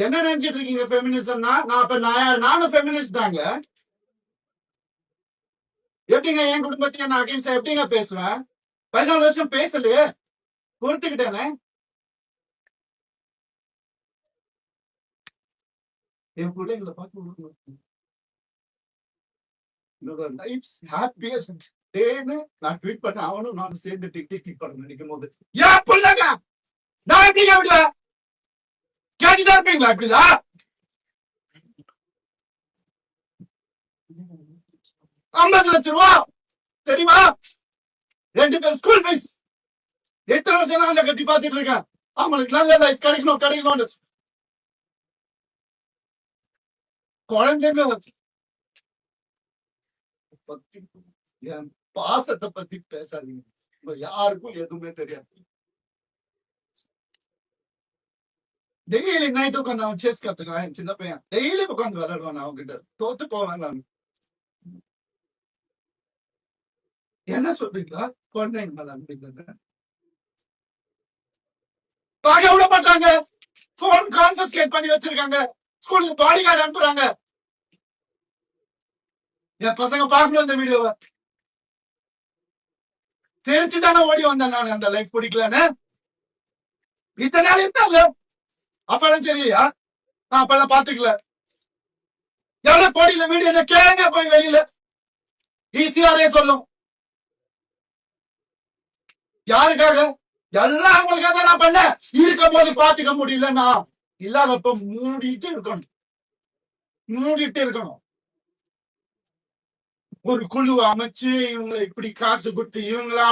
என்ன நினைச்சிட்டு இருக்கீங்க ஃபெமினிசம்னா? நானும் ஃபெமினிஸ்ட் தாங்க. எப்படிங்க என் குடும்பத்தையும் நான் அகைன்ஸ்டா எப்படிங்க பேசுவேன்? 14 வருஷம் பேசலையே, பொறுத்துக்கிட்டேனே. என் பிள்ளைங்களை பார்த்து என்னோட லைஃப் ஹாப்பியஸ்ட் டேன்னு நான் ட்வீட் பண்ண அவனும் நானும் சேர்ந்து டிக் பண்ண நினைக்கும் போது ஏன் பிள்ளைங்க நான் எப்படிங்க விடுவேன்? கேட்டுதான் இருப்பீங்களா இப்படிதான்? 50 லட்சம் ரூபா தெரியுமா? 2 பேர் ஸ்கூல் ஃபீஸ். எத்தனை வருஷம் நான் கட்டி பார்த்துட்டு இருக்கேன். அவங்களுக்கு நல்ல லைஃப் கிடைக்கணும்னு. குழந்தைங்க பத்தி என் பாசத்தை பத்தி பேசாதீங்க. யாருக்கும் எதுவுமே தெரியாது. டெய்லி நைட் உட்காந்து அவன் செஸ் கத்துக்கலாம். என் சின்ன பையன் டெய்லி உட்காந்து விளையாடுவான். அவங்க கிட்ட தோத்து போவேன் நான். என்ன சொல்றீங்களா? குழந்தைங்க மேல அனுப்பிங்க பார்க்க விட மாட்டாங்க. போன் கான்ஃபிஸ்கேட் பண்ணி வச்சிருக்காங்க. ஸ்கூலுக்கு பாடி கார்டு அனுப்புறாங்க. என் பசங்க பார்க்கணும் இந்த வீடியோவை. தெரிச்சுதானே ஓடி வந்தேன் நான். அந்த லைஃப் பிடிக்கலன்னு இத்தனை நாள் இருந்தாங்க. அப்பெல்லாம் தெரியலையா? நான் அப்பெல்லாம் பாத்துக்கல. எவ்வளவு கோடியில வீடியோ என்ன கேளுங்க போய் வெளியில. ஈஸியாரே சொல்லும். யாருக்காக? எல்லாம் அவங்களுக்காக தான் நான் பண்ண. இருக்கும் போது பாத்துக்க முடியலன்னா இல்லாதப்ப மூடிட்டு இருக்கணும். ஒரு குழு அமைச்சு இவங்களை இப்படி காசு கொடுத்து இவங்களா